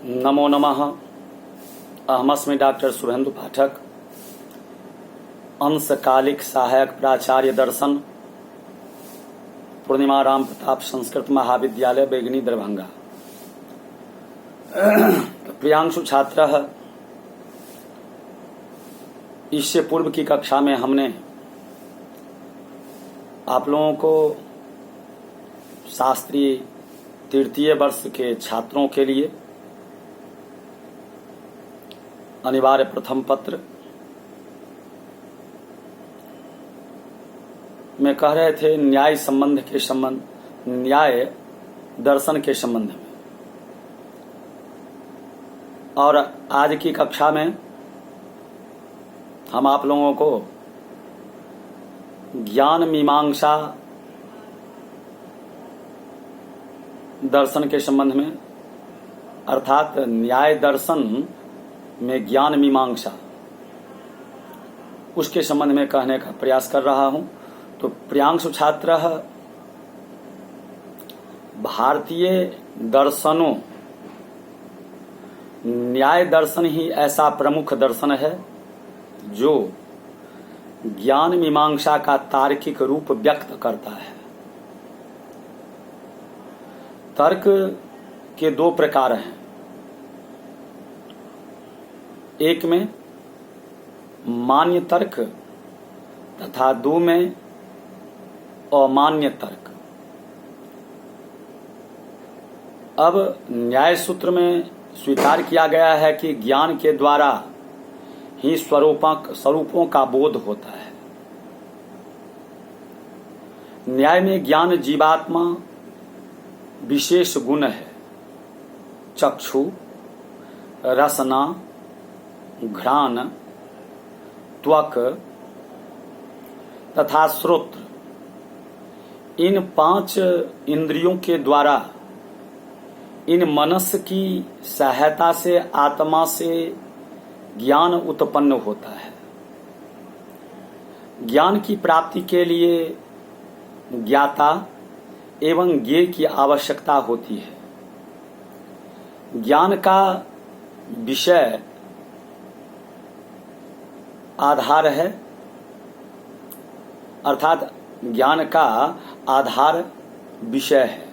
नमो नमः। अहमस्मि डॉक्टर शुभेन्दु पाठक, अंशकालिक सहायक प्राचार्य दर्शन, पूर्णिमा राम प्रताप संस्कृत महाविद्यालय बेगनी दरभंगा। प्रियांशु छात्र, इससे पूर्व की कक्षा में हमने आप लोगों को शास्त्रीय तृतीय वर्ष के छात्रों के लिए अनिवार्य प्रथम पत्र में कह रहे थे न्याय दर्शन के संबंध में, और आज की कक्षा में हम आप लोगों को ज्ञान मीमांसा दर्शन के संबंध में, अर्थात न्याय दर्शन में ज्ञान मीमांसा, उसके संबंध में कहने का प्रयास कर रहा हूं। तो प्रियांशु छात्र, भारतीय दर्शनों न्याय दर्शन ही ऐसा प्रमुख दर्शन है जो ज्ञान मीमांसा का तार्किक रूप व्यक्त करता है। तर्क के दो प्रकार हैं, एक में मान्य तर्क तथा दो में अमान्य तर्क। अब न्याय सूत्र में स्वीकार किया गया है कि ज्ञान के द्वारा ही स्वरूपों का बोध होता है। न्याय में ज्ञान जीवात्मा विशेष गुण है, चक्षु, रसना, घ्राण, त्वक तथा श्रोत्र, इन 5 इंद्रियों के द्वारा इन मनस की सहायता से आत्मा से ज्ञान उत्पन्न होता है। ज्ञान की प्राप्ति के लिए ज्ञाता एवं ज्ञेय की आवश्यकता होती है। ज्ञान का विषय आधार है, अर्थात ज्ञान का आधार विषय है।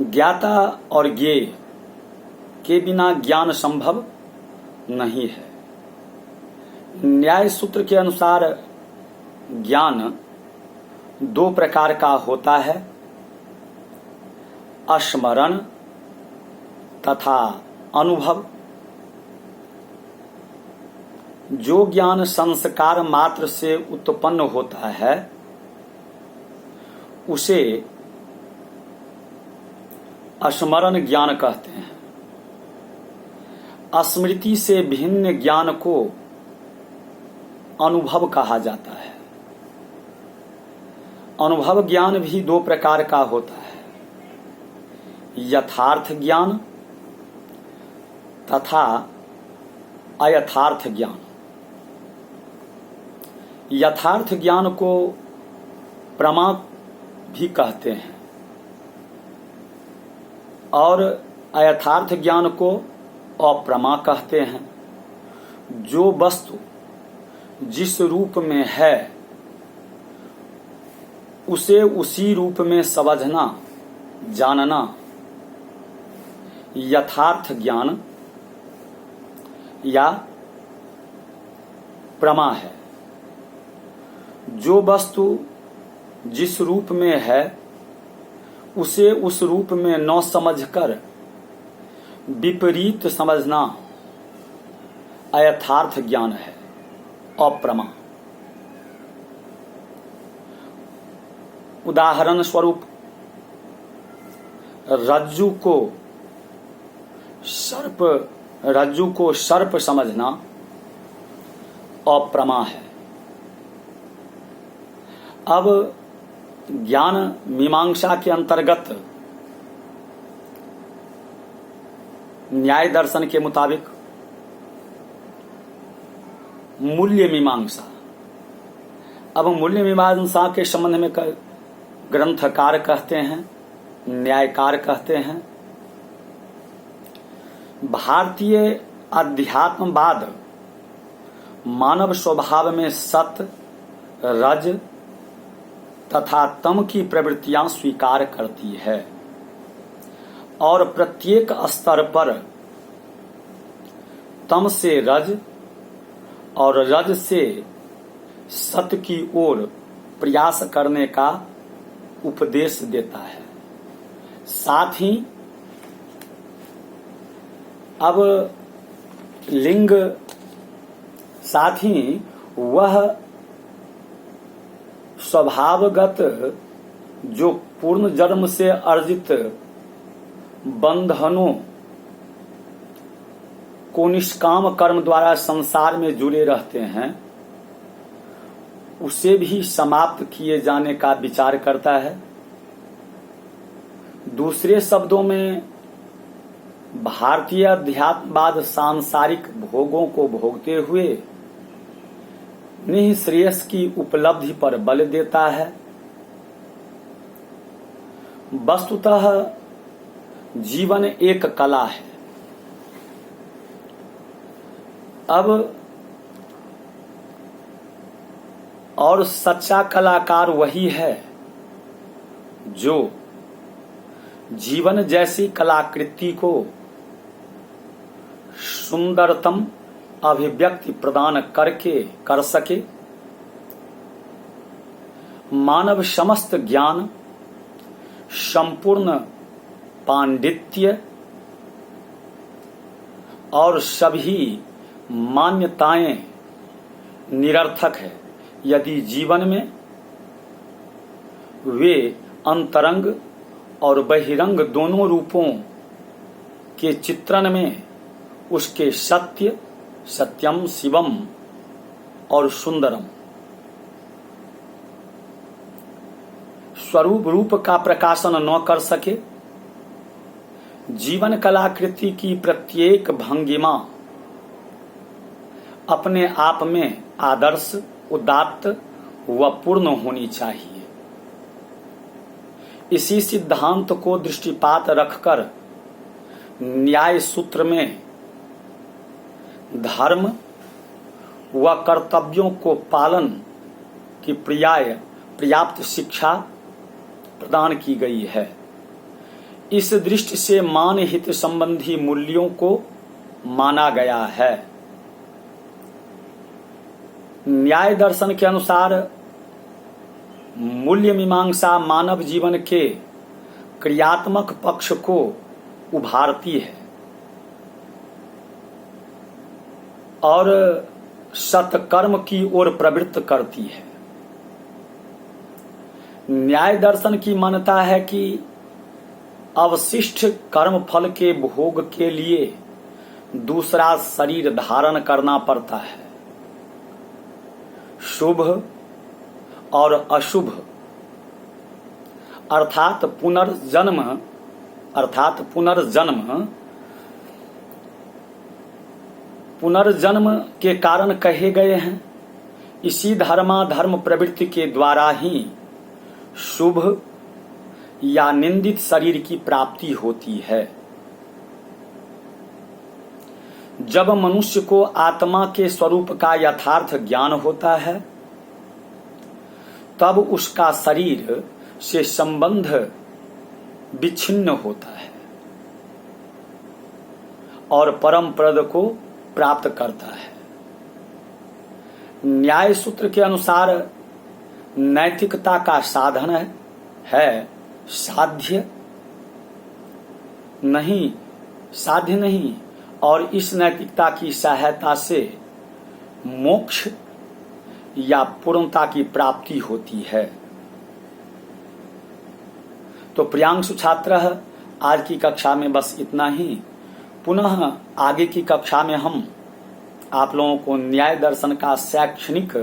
ज्ञाता और ज्ञेय के बिना ज्ञान संभव नहीं है। न्याय सूत्र के अनुसार ज्ञान 2 प्रकार का होता है, स्मरण तथा अनुभव। जो ज्ञान संस्कार मात्र से उत्पन्न होता है उसे स्मरण ज्ञान कहते हैं। स्मृति से भिन्न ज्ञान को अनुभव कहा जाता है। अनुभव ज्ञान भी 2 प्रकार का होता है, यथार्थ ज्ञान तथा अयथार्थ ज्ञान। यथार्थ ज्ञान को प्रमा भी कहते हैं और अयथार्थ ज्ञान को अप्रमा कहते हैं। जो वस्तु जिस रूप में है उसे उसी रूप में समझना, जानना यथार्थ ज्ञान या प्रमा है। जो वस्तु जिस रूप में है उसे उस रूप में न समझकर विपरीत समझना अयथार्थ ज्ञान है, अप्रमा। उदाहरण स्वरूप रज्जु को सर्प समझना अप्रमा है। अब ज्ञान मीमांसा के अंतर्गत न्याय दर्शन के मुताबिक मूल्य मीमांसा। अब मूल्य मीमांसा के संबंध में ग्रंथकार कहते हैं, न्यायकार कहते हैं भारतीय अध्यात्मवाद मानव स्वभाव में सत्य, रज तथा तम की प्रवृत्तियां स्वीकार करती है और प्रत्येक स्तर पर तम से रज और रज से सत्य की ओर प्रयास करने का उपदेश देता है। साथ ही अब लिंग साथ ही वह स्वभावगत जो पूर्ण जन्म से अर्जित बंधनों को निष्काम कर्म द्वारा संसार में जुड़े रहते हैं, उसे भी समाप्त किए जाने का विचार करता है। दूसरे शब्दों में भारतीय अध्यात्मवाद सांसारिक भोगों को भोगते हुए निःश्रेयस की उपलब्धि पर बल देता है। वस्तुतः जीवन एक कला है। अब और सच्चा कलाकार वही है जो जीवन जैसी कलाकृति को सुंदरतम अभिव्यक्ति प्रदान कर सके। मानव समस्त ज्ञान, संपूर्ण पांडित्य और सभी मान्यताएं निरर्थक है यदि जीवन में वे अंतरंग और बहिरंग दोनों रूपों के चित्रण में उसके सत्य, सत्यम, शिवम और सुंदरम स्वरूप रूप का प्रकाशन न कर सके। जीवन कलाकृति की प्रत्येक भंगिमा अपने आप में आदर्श, उदात्त व पूर्ण होनी चाहिए। इसी सिद्धांत को दृष्टिपात रखकर न्याय सूत्र में धर्म व कर्तव्यों को पालन की पर्याप्त शिक्षा प्रदान की गई है। इस दृष्टि से मान हित संबंधी मूल्यों को माना गया है। न्याय दर्शन के अनुसार मूल्य मीमांसा मानव जीवन के क्रियात्मक पक्ष को उभारती है और सत्कर्म की ओर प्रवृत्त करती है। न्याय दर्शन की मान्यता है कि अवशिष्ट कर्म फल के भोग के लिए दूसरा शरीर धारण करना पड़ता है। शुभ और अशुभ अर्थात पुनर्जन्म के कारण कहे गए हैं। इसी धर्माधर्म प्रवृत्ति के द्वारा ही शुभ या निंदित शरीर की प्राप्ति होती है। जब मनुष्य को आत्मा के स्वरूप का यथार्थ ज्ञान होता है, तब उसका शरीर से संबंध विच्छिन्न होता है और परम पद को प्राप्त करता है। न्याय सूत्र के अनुसार नैतिकता का साधन है साध्य नहीं और इस नैतिकता की सहायता से मोक्ष या पूर्णता की प्राप्ति होती है। तो प्रियांशु छात्र, आज की कक्षा में बस इतना ही। पुनः आगे की कक्षा में हम आप लोगों को न्याय दर्शन का शैक्षणिक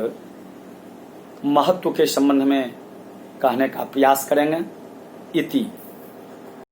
महत्व के संबंध में कहने का प्रयास करेंगे। इति